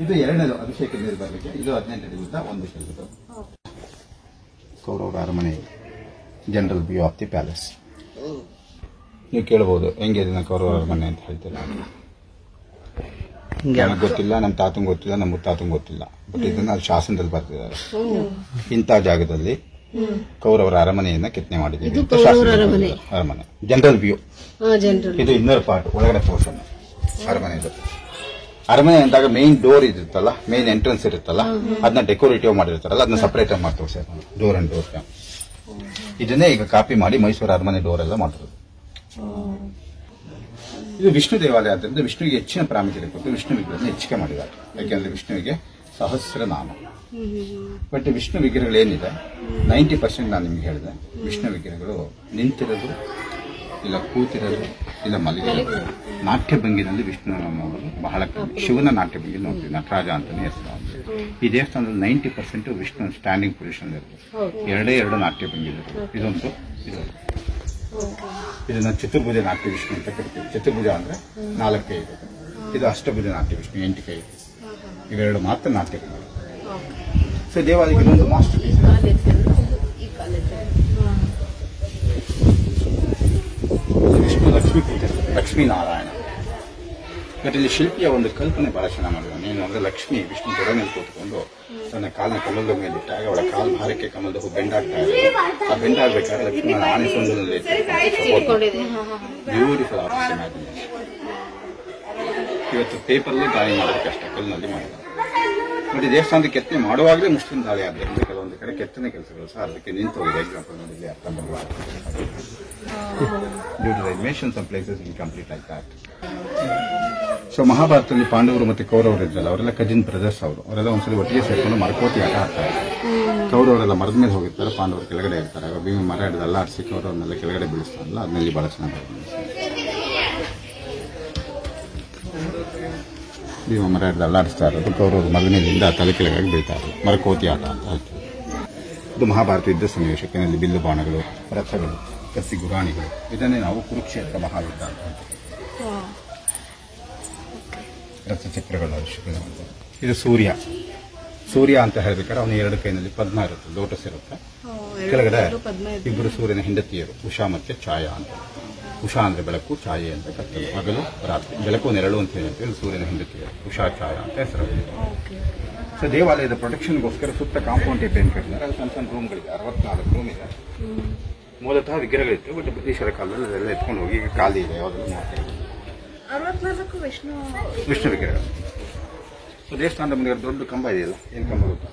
ಇದು 2ನೇದು ಅಭಿಷೇಕ ನೀರು ಬರಲಿಕ್ಕೆ. ಇದು 18 ಅಡಿ ಉದ್ದ, 1 ಕಿಲೋಮೀಟರ್. ಕೌರವರ ಅರಮನೆ, general view of the palace. ನೀವು ಕೇಳಬಹುದು ಹೆಂಗೆ ಇದನ್ನ ಕೌರವರ ಅರಮನೆ ಅಂತ ಹೇಳ್ತೀರಾ? ನನಗೆ ಗೊತ್ತಿಲ್ಲ, ನಮ್ಮ ತಾತಂಗೆ ಗೊತ್ತಿಲ್ಲ, ನಮ್ಮ ಮುತ್ತಾತಂಗೆ ಗೊತ್ತಿಲ್ಲ. ಬಟ್ ಇದನ್ನ ಅದು ಶಾಸನದಲ್ಲಿ ಬರ್ತಿದ್ದಾರೆ. ಇಂಥ ಜಾಗದಲ್ಲಿ ಕೌರವರ ಅರಮನೆಯನ್ನ ಕೆತ್ತನೆ ಮಾಡಿದ್ದೀವಿ. ಅರಮನೆ ಜನರಲ್ ವ್ಯೂ. ಇದು ಇನ್ನರ್ ಪಾರ್ಟ್, ಒಳಗಡೆ ಪೋರ್ಷನ್ ಅರಮನೆದು. ಅರಮನೆ ಅಂದಾಗ ಮೇನ್ ಡೋರ್ ಇರುತ್ತಲ್ಲ, ಮೇನ್ ಎಂಟ್ರೆನ್ಸ್ ಇರುತ್ತಲ್ಲ, ಅದನ್ನ ಡೆಕೋರೇಟಿವ್ ಮಾಡಿರ್ತಾರಲ್ಲ, ಅದನ್ನ ಸಪರೇಟ್ ಆಗಿ ಮಾಡಿ ತೋರಿಸ್ತಾರೆ. Door and door. ಇದನ್ನೇ ಈಗ ಕಾಪಿ ಮಾಡಿ ಮೈಸೂರು ಅರಮನೆ ಡೋರ್ ಎಲ್ಲ ಮಾಡಿರೋದು. ಇದು ವಿಷ್ಣು ದೇವಾಲಯ ಆದ್ದರಿಂದ ವಿಷ್ಣುವಿಗೆ ಹೆಚ್ಚಿನ ಪ್ರಾಮುಖ್ಯತೆ ಕೊಟ್ಟು ವಿಷ್ಣು ವಿಗ್ರಹವನ್ನು ಹೆಚ್ಚಿಗೆ ಮಾಡಿದ್ದಾರೆ. ಯಾಕೆಂದ್ರೆ ವಿಷ್ಣುವಿಗೆ ಸಹಸ್ರನಾಮ. ಬಟ್ ವಿಷ್ಣು ವಿಗ್ರಹಗಳೇನಿದೆ 90% ನಾನು ನಿಮ್ಗೆ ಹೇಳಿದೆ, ವಿಷ್ಣು ವಿಗ್ರಹಗಳು ನಿಂತಿರೋದು, ಇಲ್ಲ ಕೂತಿರೋದು, ಇಲ್ಲ ಮಲಗಿರೋದು. ನಾಟ್ಯ ಭಂಗಿನಲ್ಲಿ ವಿಷ್ಣು ನೋಡೋದು ಬಹಳ ಕಮ್ಮಿ. ಶಿವನ ನಾಟ್ಯ ಭಂಗಿ ನೋಡ್ತೀವಿ, ನಟರಾಜ ಅಂತಾನೆ ಹೆಸರು. ಈ ದೇವಸ್ಥಾನದಲ್ಲಿ 90% ವಿಷ್ಣು ಸ್ಟ್ಯಾಂಡಿಂಗ್ ಪೊಸಿಷನ್ ಇರುತ್ತೆ. 2 ನಾಟ್ಯ ಭಂಗಿ ಇರುತ್ತೆ. ಇದೊಂದು, ಇದನ್ನ ಚತುರ್ಭುಜ ನಾಟ್ಯ ವಿಷ್ಣು ಅಂತ ಕರಿತೀವಿ. ಚತುರ್ಭುಜ ಅಂದ್ರೆ 4 ಕೈ ಇರುತ್ತೆ. ಇದು ಅಷ್ಟಭುಜ ನಾಟ್ಯ ವಿಷ್ಣು, 8 ಕೈ ಇರುತ್ತೆ. ಇವೆರಡು ಮಾತ್ರ ನಾಟ್ಯ ಭಂಗಿ. ಸೊ ದೇವಾಲಯಕ್ಕೆ ಇನ್ನೊಂದು ಮಾಸ್ಟರ್ ಪೀಸ್ ವಿಷ್ಣು ಲಕ್ಷ್ಮೀ ಪೂಜೆ, ಲಕ್ಷ್ಮೀನಾರಾಯಣ. ಬಟ್ ಇಲ್ಲಿ ಶಿಲ್ಪಿಯ ಒಂದು ಕಲ್ಪನೆ ಬಹಳ ಚೆನ್ನಾಗಿ ಮಾಡಿದ್ದಾನೆ. ಏನು ಅಂದ್ರೆ ಲಕ್ಷ್ಮಿ ವಿಷ್ಣು ತೊಡೆ ಮೇಲೆ ಕೂತ್ಕೊಂಡು ತನ್ನ ಕಾಲನ್ನ ಕಮಲದ ಮೇಲೆ ಇಟ್ಟಾಗ ಅವಳ ಕಾಲು ಭಾರಕ್ಕೆ ಕಮಲದ ಹೂ ಬೆಂಡಾಗ್ತಾ ಇದೆ. ಆ ಬೆಂಡಾಗಬೇಕಾದ್ರೆ ಲಕ್ಷ್ಮಿ ಆನೆ ಸೊಂದದಲ್ಲಿ ಬ್ಯೂಟಿಫುಲ್ ಆರ್ಟಿಸ್ಟ್ ಇಮ್ಯಾಜಿನೇಷನ್. ಇವತ್ತು ಪೇಪರ್ಲ್ಲೂ ದಾಳಿ ಮಾಡೋದು ಕಷ್ಟ, ಕಲ್ಲಿನಲ್ಲಿ ಮಾಡಿದ್ದಾರೆ. ನೋಡಿ ದೇವಸ್ಥಾನದ ಕೆತ್ತನೆ ಮಾಡುವಾಗಲೇ ಮುಸ್ಲಿಂ ದಾಳಿ ಆದ್ದರಿಂದ ಕೆಲವೊಂದು ಕಡೆ ಕೆತ್ತನೆ ಕೆಲಸಗಳು ಸಹ ಅದಕ್ಕೆ ನಿಂತು ಹೋಗಿದೆ. ಎಕ್ಸಾಂಪಲ್ ನೋಡಿ ಅರ್ಥ due some places incomplete like that. So ಮಹಾಭಾರತದಲ್ಲಿ ಪಾಂಡವರು ಮತ್ತೆ ಕೌರವರು ಇದ್ರಲ್ಲ, ಅವರೆಲ್ಲ ಕಜಿನ್ ಬ್ರದರ್ಸ್. ಅವರೆಲ್ಲ ಒಂದ್ಸಲಿ ಒಟ್ಟಿಗೆ ಸೇರ್ಕೊಂಡು ಮರಕೋತಿ ಆಟ ಆಡ್ತಾರೆ. ಕೌರವರೆಲ್ಲ ಮರದ ಮೇಲೆ ಹೋಗಿರ್ತಾರೆ, ಪಾಂಡವರು ಕೆಳಗಡೆ ಇರ್ತಾರೆ. ಭೀಮ ಮರ ಹಿಡಿದು ಅಲ್ಲಾಡಿಸಿ ಕೌರವರನ್ನೆಲ್ಲ ಕೆಳಗಡೆ ಬೀಳಿಸ್ತಾರಲ್ಲ, ಅದನ್ನಲ್ಲಿ ಬಹಳ ಚೆನ್ನಾಗಿ ಭೀಮ ಮರ ಹಿಡಿದು ಅಲ್ಲಾಡಿಸ್ತಾ ಇರೋದು, ಕೌರವರು ಮರದ ಮೇಲಿಂದ ತಲೆ ಕೆಳಗಾಗಿ ಬೀಳ್ತಾ ಇರೋದು ಮರಕೋತಿ ಆಟ ಅಂತ ಹೇಳ್ತಾರೆ. ಇದು ಮಹಾಭಾರತ ಯುದ್ಧ ಸನ್ನಿವೇಶಕ್ಕಿನಲ್ಲಿ ಬಿಲ್ಲು ಬಾಣಗಳು, ರಥಗಳು, ಕತ್ತಿ ಗುರಾಣಿಗಳು, ಇದನ್ನೇ ನಾವು ಕುರುಕ್ಷೇತ್ರ ಮಹಾಯುದ್ಧ ಅಂತ ಹೇಳ್ತೀವಿ. ರಥಚಕ್ರಗಳ ಅವಶ್ಯಕತೆ. ಇದು ಸೂರ್ಯ. ಸೂರ್ಯ ಅಂತ ಹೇಳ್ಬೇಕಾದ್ರೆ ಅವನ 2 ಕೈನಲ್ಲಿ ಪದ್ಮ ಇರುತ್ತೆ, ಲೋಟಸ್ ಇರುತ್ತೆ. ಕೆಳಗಡೆ 2 ಸೂರ್ಯನ ಹೆಂಡತಿಯರು, ಉಷಾ ಮತ್ತೆ ಛಾಯಾ ಅಂತ. ಉಷಾ ಅಂದ್ರೆ ಬೆಳಕು, ಛಾಯೆ ಅಂತ ಕತ್ತಲು, ಹಗಲು ರಾತ್ರಿ. ಬೆಳಕು ನೆರಳು ಅಂತ ಹೇಳ್ತೀವಿ. ಸೂರ್ಯನ ಹೆಂಡತಿಯರು ಉಷಾ ಛಾಯಾ ಅಂತ ಹೆಸರು. ಸೊ ದೇವಾಲಯದ ಪ್ರೊಟೆಕ್ಷನ್ಗೋಸ್ಕರ ಸುತ್ತ ಕಾಂಪೌಂಡ್ ಟೈಪ್ ಏನು ಕಟ್ಟಿದ್ದಾರೆ. ಅದು ಸಣ್ಣ ಸಣ್ಣ ರೂಮ್ಗಳಿದೆ, 64 ರೂಮ್ ಇದೆ. ಮೂಲತಃ ವಿಗ್ರಹಗಳಿತ್ತು, ಬಟ್ ಬ್ರಿಟಿಷರ ಕಾಲದಲ್ಲಿ ಅದೆಲ್ಲ ಎತ್ಕೊಂಡು ಹೋಗಿ ಈಗ ಖಾಲಿ ಇದೆ. ಯಾವುದನ್ನು ಮಾಡ್ತಾ ಇಲ್ಲ. 64 ವಿಷ್ಣು ವಿಗ್ರಹ. ದೇವಸ್ಥಾನದ ಮುಂದೆ ದೊಡ್ಡ ಕಂಬ ಇದೆಯಲ್ಲ, ಏನು ಕಂಬ ಗೊತ್ತಾ?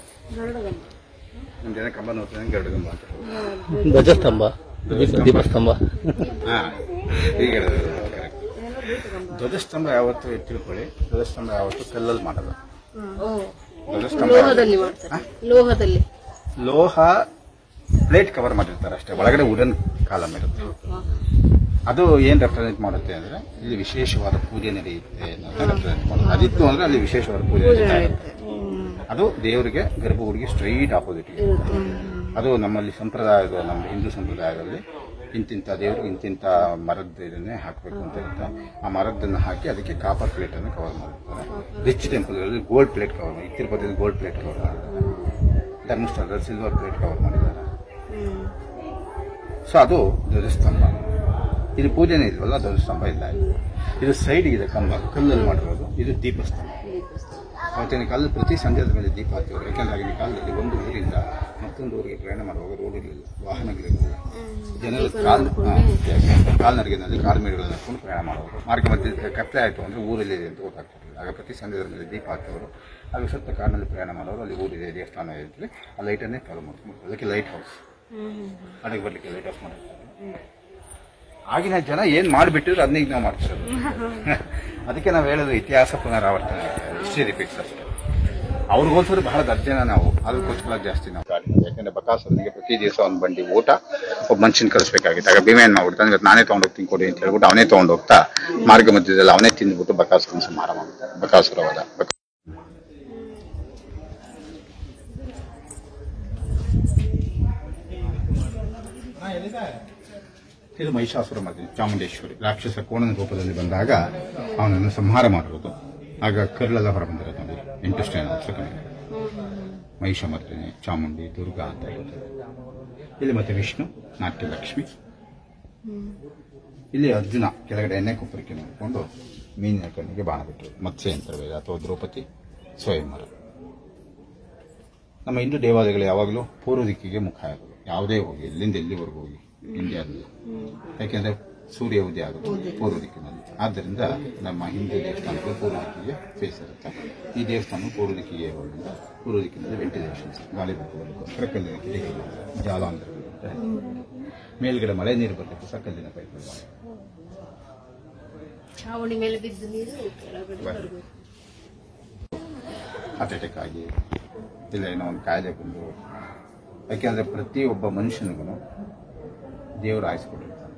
ನಮ್ಮ ಜನ ಕಂಬ ನೋಡ್ತಾರೆ, ಗರುಡ ಕಂಬ ಅಂತ. ಧ್ವಜಸ್ತಂಭ, ದೀಪಸ್ತಂಭ. ಹಾಂ, ಈಗ ಕರೆಕ್ಟ್. ಧ್ವಜಸ್ತಂಭ ಯಾವತ್ತು ತಿಳ್ಕೊಳ್ಳಿ, ಧ್ವಜಸ್ತಂಭ ಯಾವತ್ತು ಕಲ್ಲಲ್ಲಿ ಮಾಡಲ್ಲ. ಲೋಹದಲ್ಲಿ ಲೋಹ ಪ್ಲೇಟ್ ಕವರ್ ಮಾಡಿರ್ತಾರೆ ಅಷ್ಟೇ, ಒಳಗಡೆ ವುಡನ್ ಕಾಲಮ್ ಇರುತ್ತೆ. ಅದು ಏನ್ ರೆಪ್ರೆಸೆಂಟ್ ಮಾಡುತ್ತೆ ಅಂದ್ರೆ ಇಲ್ಲಿ ವಿಶೇಷವಾದ ಪೂಜೆ ನಡೆಯುತ್ತೆ ಅಂತ ರೆಪ್ರೆಸೆಂಟ್ ಮಾಡುತ್ತೆ. ಅದಿತ್ತು ಅಂದ್ರೆ ಅಲ್ಲಿ ವಿಶೇಷವಾದ ಪೂಜೆ ನಡೀತಾ ಇರುತ್ತೆ. ಅದು ದೇವರಿಗೆ ಗರ್ಭಗುಡಿಗೆ ಸ್ಟ್ರೈಟ್ ಆಪೋಸಿಟ್ ಇರುತ್ತೆ. ಅದು ನಮ್ಮಲ್ಲಿ ಸಂಪ್ರದಾಯದ, ನಮ್ಮ ಹಿಂದೂ ಸಂಪ್ರದಾಯದಲ್ಲಿ ಇಂತಿಂಥ ದೇವ್ರಿಗೆ ಇಂತಿಂಥ ಮರದ ಇದನ್ನೇ ಹಾಕಬೇಕು ಅಂತ ಇರುತ್ತೆ. ಆ ಮರದನ್ನು ಹಾಕಿ ಅದಕ್ಕೆ ಕಾಪರ್ ಪ್ಲೇಟ್ ಅನ್ನು ಕವರ್ ಮಾಡಿರ್ತಾರೆ. ರಿಚ್ ಟೆಂಪಲ್ಗಳಲ್ಲಿ ಗೋಲ್ಡ್ ಪ್ಲೇಟ್ ಕವರ್ ಮಾಡಿ, ತಿರುಪತಿಯಲ್ಲಿ ಗೋಲ್ಡ್ ಪ್ಲೇಟ್ ಕವರ್ ಮಾಡಿದ್ದಾರೆ, ಧರ್ಮಸ್ಥಳದಲ್ಲಿ ಸಿಲ್ವರ್ ಪ್ಲೇಟ್ ಕವರ್ ಮಾಡಿದ್ದಾರೆ. ಸೊ ಅದು ಧ್ವಜಸ್ತಂಭ. ಇದು ಪೂಜೆನೇ ಇಲ್ವಲ್ಲ, ಧ್ವಜಸ್ತಂಭ ಇಲ್ಲ. ಇದು ಸೈಡ್ ಇದೆ ಕಂಬ, ಕಲ್ಲಲ್ಲಿ ಮಾಡಿರೋದು. ಇದು ದೀಪಸ್ತಂಭ. ಅವತ್ತಿನ ಕಾಲದಲ್ಲಿ ಪ್ರತಿ ಸಂಜೆದ ಮೇಲೆ ದೀಪ ಹತ್ತಿದ್ರು. ಯಾಕೆಂದ್ರೆ ಆಗಿನ ಕಾಲದಲ್ಲಿ ಒಂದು ಊರಿಂದ ಮತ್ತೊಂದು ಊರಿಗೆ ಪ್ರಯಾಣ ಮಾಡುವಾಗ ರೋಡ್ ಇರಲಿಲ್ಲ, ವಾಹನಗಳಿರಲಿಲ್ಲ. ಜನರು ಕಾಲ್ನಡಿಗೆನಲ್ಲಿ ಕಾರ್ಮಿಕಗಳನ್ನು ಹಾಕೊಂಡು ಪ್ರಯಾಣ ಮಾಡೋರು. ಮಾರ್ಗ ಮಧ್ಯೆ ಕತ್ತಲೆ ಆಯಿತು ಅಂದರೆ ಊರಲ್ಲಿ ಇದೆ ಅಂತ ಗೊತ್ತಾಗ್ತಿರಲಿಲ್ಲ. ಆಗ ಪ್ರತಿ ಸಂಜೆದ ಮೇಲೆ ದೀಪ ಹತ್ತಿದ್ರು. ಆಗ ಸ್ವಲ್ಪ ಕಾರಿನಲ್ಲಿ ಪ್ರಯಾಣ ಮಾಡೋರು, ಅಲ್ಲಿ ಊರಿದೆ, ದೇವಸ್ಥಾನ ಇರ್ತದೆ, ಆ ಲೈಟನ್ನೇ ಫಾಲೋ ಮಾಡ್ಕೊಂಡು ಅದಕ್ಕೆ ಲೈಟ್ ಹೌಸ್, ಅಡಿಗೆ ಬರಲಿಕ್ಕೆ ಲೈಟ್ ಹೌಸ್ ಮಾಡಿರ್ತಾರೆ. ಆಗಿನ ಜನ ಏನು ಮಾಡಿಬಿಟ್ಟಿದ್ರು ಅದನ್ನ ಈಗ ನಾವು ಮಾಡ್ತಿರೋದು. ಅದಕ್ಕೆ ನಾವು ಹೇಳೋದು ಇತಿಹಾಸ ಪುನರಾವರ್ತನೆ, ಹಿಸ್ಟ್ರಿ ರಿಪೀಟ್ಸ್ ಅಷ್ಟೇ. ಅವ್ರಿಗೋಸ್ಕರ ಬಹಳ ದರ್ಜನ ನಾವು, ಅದಕ್ಕೋಸ್ಕರ ಜಾಸ್ತಿ ನಾವು ಕಾಡಿನ. ಯಾಕಂದ್ರೆ ಬಕಾಸುರನಿಗೆ ಪ್ರತಿ ದಿವಸ ಒಂದು ಬಂಡಿ ಊಟ ಒಬ್ಬ ಮನುಷ್ಯನ ಕಳಿಸ್ಬೇಕಾಗಿತ್ತು. ಆಗ ಭೀಮ ಏನ್ ಮಾಡ್ಬಿಡ್ತಾನೆ, ಇವತ್ತು ನಾನೇ ತೊಗೊಂಡೋಗ್ತೀನಿ ಕೊಡಿ ಅಂತ ಹೇಳ್ಬಿಟ್ಟು ಅವನೇ ತೊಗೊಂಡೋಗ್ತಾ ಮಾರ್ಗ ಮಧ್ಯದಲ್ಲಿ ಅವನೇ ತಿಂದ್ಬಿಟ್ಟು ಬಕಾಸುರನ ಸಂಹಾರ ಮಾಡ್ತಾನೆ. ಬಕಾಸುರವಾದ ಇದು ಮಹಿಷಾಸುರ ಮರ್ದಿನಿ, ಚಾಮುಂಡೇಶ್ವರಿ ರಾಕ್ಷಸ ಕೋಣನ ರೂಪದಲ್ಲಿ ಬಂದಾಗ ಅವನನ್ನು ಸಂಹಾರ ಮಾಡಿರೋದು. ಆಗ ಕರ್ಲೆಲ್ಲ ಹೊರ ಬಂದಿರೋದು ನೋಡಿ, 8 ಸ್ಟೈನ್ ಮಹಿಷ ಮರ್ದಿನಿ, ಚಾಮುಂಡಿ, ದುರ್ಗಾ ಅಂತ ಹೇಳ್ತಾರೆ. ಇಲ್ಲಿ ಮತ್ತೆ ವಿಷ್ಣು, ನಾಟ್ಯಲಕ್ಷ್ಮಿ. ಇಲ್ಲಿ ಅರ್ಜುನ ಕೆಳಗಡೆ ಎಣ್ಣೆ ಕೊಪ್ಪರಿಕೆ ಮಾಡಿಕೊಂಡು ಮೀನಿನ ಕಣ್ಣಿಗೆ ಬಾಣ ಬಿಟ್ಟರು. ಮತ್ಸ್ಯಯಂತ್ರವೇದ ಅಥವಾ ದ್ರೌಪದಿ ಸ್ವಯಂವರ. ನಮ್ಮ ಹಿಂದೂ ದೇವಾಲಯಗಳು ಯಾವಾಗಲೂ ಪೂರ್ವ ದಿಕ್ಕಿಗೆ ಮುಖ ಆಗೋದು. ಯಾವುದೇ ಹೋಗಿ ಎಲ್ಲಿಂದ ಎಲ್ಲಿವರೆಗೂ ಹೋಗಿ ಇಂಡಿಯಾದಲ್ಲಿ, ಯಾಕೆಂದ್ರೆ ಸೂರ್ಯ ಉದಯ ಆಗೋದು ಪೂರ್ವ ದಿಕ್ಕಿನಲ್ಲಿ. ಆದ್ದರಿಂದ ನಮ್ಮ ಹಿಂದೂ ದೇವಸ್ಥಾನಗಳು ಪೂರ್ವ ದಿಕ್ಕಿಗೆ ಫೇಸ್ ಇರುತ್ತೆ. ಈ ದೇವಸ್ಥಾನ ಪೂರ್ವ ದಿಕ್ಕಿಗೆ ಇರೋದ್ರಿಂದ ಪೂರ್ವ ದಿಕ್ಕಿನಲ್ಲಿ ವೆಂಟಿಲೇಷನ್ಸ್, ಗಾಳಿ ಬರ್ತದಕ್ಕೋಸ್ಕರ ಕಲ್ಲಿನ ಕಿಟಕಿಗಳು, ಜಾಲಾಂತರಗಳು ಅಂತ ಹೇಳ್ತಾರೆ. ಮೇಲ್ಗಡೆ ಮಳೆ ನೀರು ಬರಲಿಕ್ಕೆ ಕಲ್ಲಿನ ಪೈಪ್ಗಳು. ಚಾವಣಿ ಮೇಲೆ ಬಿದ್ದ ನೀರು ಅಟೆಕ್ ಆಗಿ ಇಲ್ಲ ಏನೋ ಒಂದು ಕಾಯಿಲೆ ಬಂದು, ಯಾಕೆಂದ್ರೆ ಪ್ರತಿಯೊಬ್ಬ ಮನುಷ್ಯನಿಗೂ ದೇವರು ಆಯಿಸ್ಕೊಟ್ಟಿರ್ತಾನೆ.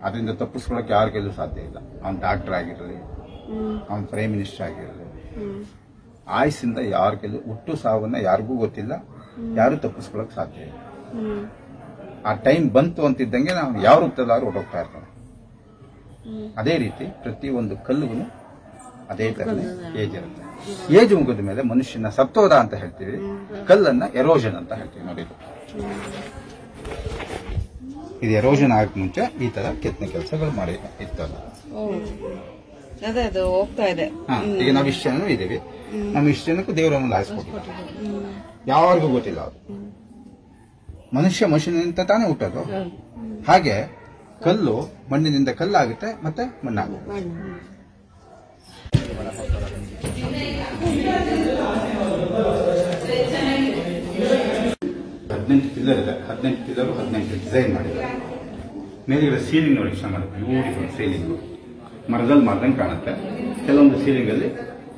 ಅದರಿಂದ ತಪ್ಪಿಸ್ಕೊಳ್ಳೋಕೆ ಯಾರ ಕೈಲೂ ಸಾಧ್ಯ ಇಲ್ಲ. ಅವ್ನು ಡಾಕ್ಟರ್ ಆಗಿರಲಿ, ಅವ್ನು ಪ್ರೈಮ್ ಮಿನಿಸ್ಟರ್ ಆಗಿರಲಿ, ಆಯುಸ್ಸಿಂದ ಯಾರ ಕೈಲೂ ಹುಟ್ಟು ಸಾವನ್ನ ಯಾರಿಗೂ ಗೊತ್ತಿಲ್ಲ, ಯಾರು ತಪ್ಪಿಸ್ಕೊಳ್ಳೋಕೆ ಸಾಧ್ಯ ಇಲ್ಲ. ಆ ಟೈಮ್ ಬಂತು ಅಂತಿದ್ದಂಗೆ ನಾವು ಯಾವ ರೂಪದಲ್ಲಾದ್ರೂ ಹೊರಟೋಗ್ತಾ ಇರ್ತಾನೆ. ಅದೇ ರೀತಿ ಪ್ರತಿಯೊಂದು ಕಲ್ಲುಗೂ ಅದೇ ಥರನೇ ಏಜ್ ಇರುತ್ತೆ. ಏಜ್ ಮುಗಿದ ಮೇಲೆ ಮನುಷ್ಯನ ಸತ್ತೋದ ಅಂತ ಹೇಳ್ತೀವಿ, ಕಲ್ಲನ್ನ ಎರೋಷನ್ ಅಂತ ಹೇಳ್ತೀವಿ. ನೋಡಿ, ಇದು ಎರೋಷನ್ ಆಗಕ್ಕೆ ಮುಂಚೆ ಈ ತರ ಕೆತ್ತನೆ ಕೆಲಸಗಳು ಮಾಡಿ ಇರ್ತದೆ. ಅದೇ ಅದು ಹೋಗ್ತಾ ಇದೆ. ಈಗ ನಾವು ಇಷ್ಟು ಜನ ಇದ್ದೀವಿ, ನಮ್ಮ ಇಷ್ಟು ಜನಕ್ಕೂ ದೇವರನ್ನು ಆಯಿಸ್ಕೊಟ್ಟಿದ್ದೀವಿ. ಯಾರಿಗೂ ಗೊತ್ತಿಲ್ಲ ಅದು. ಮನುಷ್ಯನಿಂದ ತಾನೇ ಹುಟ್ಟೋದು. ಹಾಗೆ ಕಲ್ಲು ಮಣ್ಣಿನಿಂದ ಕಲ್ಲಾಗುತ್ತೆ, ಮತ್ತೆ ಮಣ್ಣಾಗುತ್ತೆ. 18 ಪಿಲ್ಲರ್ ಇದೆ. 18 ಪಿಲ್ಲರು 18 ಡಿಸೈನ್ ಮಾಡಿದ್ದಾರೆ. ಮೇಲಿರೋ ಸೀಲಿಂಗ್ ನೋಡಿ, ಇಷ್ಟ ಮಾಡಿ ಬ್ಯೂಟಿಫುಲ್ ಸೀಲಿಂಗು, ಮರದಲ್ಲಿ ಮಾಡ್ದಂಗೆ ಕಾಣುತ್ತೆ. ಕೆಲವೊಂದು ಸೀಲಿಂಗಲ್ಲಿ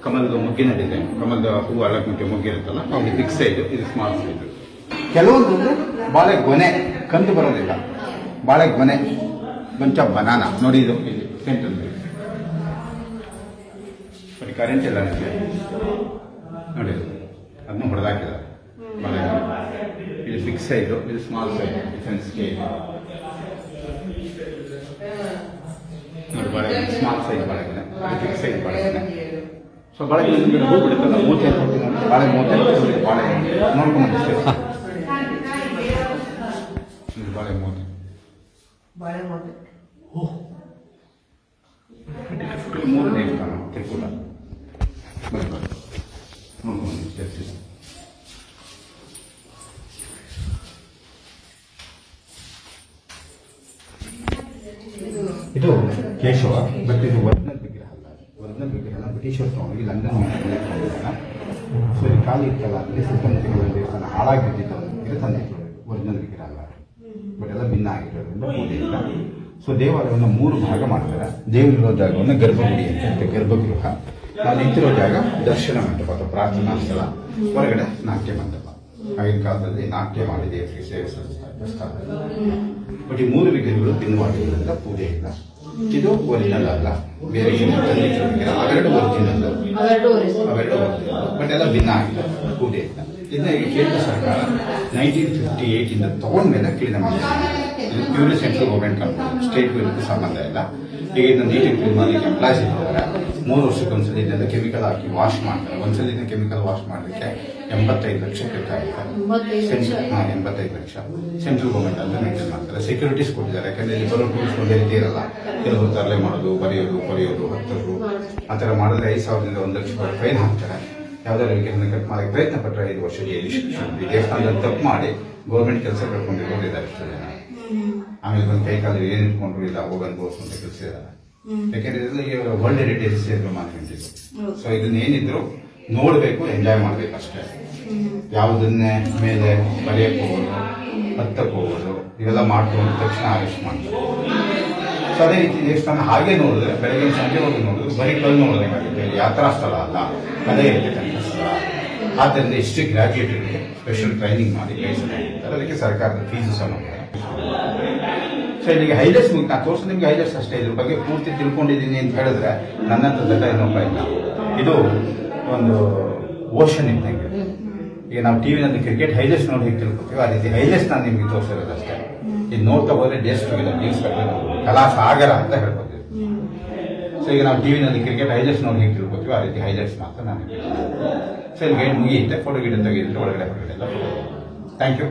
ಕಮಲದ ಮುಗ್ಗಿನ ಡಿಸೈನ್, ಕಮಲದ ಹೂವು ಅಳಕ್ ಮುಂಚೆ ಮುಗ್ಗಿರುತ್ತಲ್ಲ, ಇದು ಬಿಗ್ ಸೈಜ್, ಇದು ಸ್ಮಾಲ್ ಸೈಜ್. ಕೆಲವೊಂದು ಬಾಳೆ ಗೊನೆ, ಕಂದು ಬರೋದಿಲ್ಲ, ಬಾಳೆ ಗೊನೆ, ಬಂಚ ಬನಾನ ನೋಡಿ. ಇದು ಸೆಂಟರ್ ಬರೀ ಕರೆಂಟ್ ಎಲ್ಲ ನೋಡಿ, ಅದನ್ನು ಹೊಡೆದಾಕಿದ್ದಾರೆ. ಇದು ಬಿಗ್ ಸೈಜ್, ಇದು ಸ್ಮಾಲ್ ಸೈಜ್, ಡಿಫೆನ್ಸ್ ಸ್ಕೇಲ್ ನೋಡಿ. ಬಾಳೆಗೊನೆ ಸ್ಮಾಲ್ ಸೈಜ್ ಬಾಳೆಗೊನೆ, ಬಿಗ್ ಸೈಜ್ ಬಾಳೆಗೊನೆ. ಸೊ ಬಾಳೆಗೊನೆ ಹೂ ಬಿಡುತ್ತಲ್ಲ, ಮೂಟೆ ಬಾಳೆ ಮೂಟೆ ಬಾಳೆ ನೋಡ್ಕೊಂಡು ಬಾಳೆ ಮೂಟೆ ಮೂರು ದೇವಸ್ಥಾನ ತ್ರಿಕೂಟ ಇದು ಕೇಶವ. ಬಟ್ ಇದು ಒರಿಜಿನಲ್ ವಿಗ್ರಹ ಅಲ್ಲ. ಒರಿಜಿನಲ್ ವಿಗ್ರಹನ ಟಿ ಶರ್ಟ್ ತೊಗೊಂಡೋಗಿ ಲಂಡನ್ ತಗೊಂಡಿದ್ದಾನೆ. ಸೊ ಇಲ್ಲಿ ಖಾಲಿ ಇತ್ತಲ್ಲ ಅಲ್ಲಿ ಸುತ್ತಮುತ್ತಲಿನ ದೇವಸ್ಥಾನ ಹಾಳಾಗಿ ಬಿದ್ದಿತ್ತು, ಇದು ತಂದಿತ್ತು ಒರಿಜಿನಲ್ ವಿಗ್ರಹ ಅಲ್ಲ, ಬಟ್ ಎಲ್ಲ ಭಿನ್ನ ಆಗಿರೋದ್ರಿಂದ ಪೂಜೆ ಇಲ್ಲ. ಸೊ ದೇವಾಲಯವನ್ನು 3 ಭಾಗ ಮಾಡ್ತಾರೆ. ದೇವರಿರೋ ಜಾಗವನ್ನು ಗರ್ಭಗುಡಿ ಅಂತ, ಗರ್ಭಗೃಹ. ನಾವು ನಿಂತಿರೋ ಜಾಗ ದರ್ಶನ ಮಂಟಪ ಅಥವಾ ಪ್ರಾರ್ಥನಾ ಸ್ಥಳ, ಹೊರಗಡೆ ನಾಟ್ಯ ಮಂಟಪ. ಆಗಿನ ಕಾಲದಲ್ಲಿ ನಾಟ್ಯ ಮಾಡಿ ದೇವರಿಗೆ ಸೇವೆ ಸಲ್ಲಿಸ್ತಾರೆ. ಬಟ್ ಈ 3 ವಿಗ್ರಹಗಳು ಭಿನ್ನವಾಗಿರೋದ್ರಿಂದ ಪೂಜೆ ಇಲ್ಲ. ಇದು ಒರಿಜಿನಲ್ ಅಲ್ಲ, ಬೇರೆ ತಂದಿಟ್ಟಿರೋ ವಿಗ್ರಹ ಅವೆರಡು ಒರಿಜಿನಲ್, ಬಟ್ ಎಲ್ಲ ಭಿನ್ನ ಆಗಿದೆ, ಪೂಜೆ ಇಲ್ಲ. ಇದನ್ನ ಈಗ ಕೇಂದ್ರ ಸರ್ಕಾರ 1958 ಇಂದ ತಗೊಂಡ್ಮೇಲೆ ಕ್ಲೀನ್ ಮಾಡಿದೆ. ಇದು purely central government company, state ಇದಕ್ಕೆ ಸಂಬಂಧ ಇಲ್ಲ. ಈಗ ಇದನ್ನ ನೀಟಾಗಿ ಕ್ಲೀನ್ ಮಾಡಿ ಎಂಪ್ಲಾಯ್ಸ್ ಇರ್ತಾರೆ. 3 ವರ್ಷಕ್ಕೊಂದ್ಸಲಿ ಇದೆಲ್ಲ ಕೆಮಿಕಲ್ ಹಾಕಿ ವಾಶ್ ಮಾಡ್ತಾರೆ. ಒಂದ್ಸಲಿ ಇದನ್ನ ಕೆಮಿಕಲ್ ವಾಶ್ ಮಾಡಲಿಕ್ಕೆ 85 ಲಕ್ಷ ಬೇಕಾಗುತ್ತೆ. 85 ಲಕ್ಷ ಸೆಂಟ್ರಲ್ ಗೌರ್ಮೆಂಟ್ ಅಂತ ಮೇಂಟೈನ್ ಮಾಡ್ತಾರೆ. ಸೆಕ್ಯೂರಿಟೀಸ್ ಕೊಟ್ಟಿದ್ದಾರೆ, ಯಾಕಂದ್ರೆ ಇಲ್ಲಿ ಬರೋ ಟೂಲ್ಸ್ ಒಂದೇ ರೀತಿ ಇರಲ್ಲ. ಕೆಲವರು ತರಲೆ ಮಾಡೋದು, ಬರೆಯೋದು, ಹತ್ತೋದು ಆ ಥರ ಮಾಡಿದ್ರೆ 5,000ದಿಂದ 1 ಲಕ್ಷ ರೂಪಾಯಿ ಫೈನ್ ಹಾಕ್ತಾರೆ. ಯಾವ್ದಾದ್ರು ವಿಗ್ರಹನ ಕಟ್ ಮಾಡಕ್ಕೆ ಪ್ರಯತ್ನ ಪಟ್ಟರೆ 5 ವರ್ಷ ಜೈಲು ಶಿಕ್ಷೆ. ದೇವಸ್ಥಾನದಲ್ಲಿ ತಪ್ಪು ಮಾಡಿ ಗೌರ್ಮೆಂಟ್ ಕೆಲಸ ಕಳ್ಕೊಂಡಿರೋರು ಇದ್ದಾರೆ ಇಷ್ಟು ಜನ. ಆಮೇಲೆ ಒಂದು ಕೈ ಕಾಲು ಏನ್ ಇಟ್ಕೊಂಡ್ರು ಇಲ್ಲ ಹೋಗಿ ಅನುಭವಿಸುವಂತ ಕೆಲಸ ಇದ್ದಾರೆ. ಯಾಕೆಂದ್ರೆ ಇದೆಲ್ಲ ವರ್ಲ್ಡ್ ಹೆರಿಟೇಜ್ ಸೇರಿದ್ರು ಮಾನ್ಯತೆ. ಸೊ ಇದನ್ನ ಏನಿದ್ರು ನೋಡ್ಬೇಕು, ಎಂಜಾಯ್ ಮಾಡ್ಬೇಕು ಅಷ್ಟೇ. ಯಾವುದನ್ನೇ ಮೇಲೆ ಬರೆಯಕ್ಕೆ ಹೋಗೋದು, ಹತ್ತಕ್ಕೆ ಹೋಗೋದು ಇವೆಲ್ಲ ಮಾಡ್ಕೊಂಡು ತಕ್ಷಣ ಆಯುಷ್ ಮಾಡ್ತಾರೆ. ಸೊ ಅದೇ ರೀತಿ ದೇವಸ್ಥಾನ ಹಾಗೆ ನೋಡಿದ್ರೆ ಬೆಳಗ್ಗೆ ಸಂಜೆ ಹೋಗಿ ನೋಡಿದ್ರು ಬರೀ ಕಲ್ಲು ನೋಡೋದಾಗುತ್ತೆ. ಯಾತ್ರಾ ಸ್ಥಳ ಅಲ್ಲ, ಕಲೆ ಇರತಕ್ಕಂಥ ಸ್ಥಳ. ಆದ್ದರಿಂದ ಇಷ್ಟು ಗ್ರಾಜ್ಯುಯೇಟ್ಗಳಿಗೆ ಸ್ಪೆಷಲ್ ಟ್ರೈನಿಂಗ್ ಮಾಡಿ ಕಳಿಸ್ತಾರೆ. ಅದಕ್ಕೆ ಸರ್ಕಾರದ ಫೀಸು ಸಹ ಮಾಡ್ತಾರೆ. ಸೊ ಇಲ್ಲಿಗೆ ಹೈಲೈಟ್ಸ್ ನಾನು ತೋರಿಸ್ ನಿಮ್ಗೆ ಹೈಲೈಟ್ಸ್ ಅಷ್ಟೇ. ಇದ್ರ ಬಗ್ಗೆ ಪೂರ್ತಿ ತಿಳ್ಕೊಂಡಿದ್ದೀನಿ ಅಂತ ಹೇಳಿದ್ರೆ ನನ್ನಂತ ದೊಡ್ಡ ಇನ್ನೊಬ್ಬ ಇಲ್ಲ. ಇದು ಒಂದು ಓಷನ್ ಇದ್ದಂಗೆ. ಈಗ ನಾವು ಟಿವಿನಲ್ಲಿ ಕ್ರಿಕೆಟ್ ಹೈಲೈಟ್ಸ್ ನೋಡಿ ಹೇಗೆ ತಿಳ್ಕೊತೀವಿ, ಆ ರೀತಿ ಹೈಲೈಟ್ಸ್ ನಾನು ನಿಮ್ಗೆ ತೋರಿಸಿರೋದು ಅಷ್ಟೇ. ಇದು ನೋಡ್ತಾ ಹೋದ್ರೆ ಡೇಸ್ ನ್ಯೂಸ್ ಕಲಾ ಸಾಗರ ಅಂತ ಹೇಳ್ಕೊತೀವಿ. ಸೊ ಈಗ ನಾವು ಟಿವಿನಲ್ಲಿ ಕ್ರಿಕೆಟ್ ಹೈಲೈಟ್ಸ್ ನೋಡಿ ಹೇಗೆ ತಿಳ್ಕೊತೀವಿ, ಆ ರೀತಿ ಹೈಲೈಟ್ಸ್ ಮಾತ್ರ ನಾನು. ಸೊ ಇಲ್ಲಿ ಗೈಡ್ ಮುಗಿಯುತ್ತೆ, ಫೋಟೋ ಗಿಡ ತೆಗೆದಿದ್ರೆ ಒಳಗಡೆ ಹೊರಗಡೆ ಎಲ್ಲ. Thank you.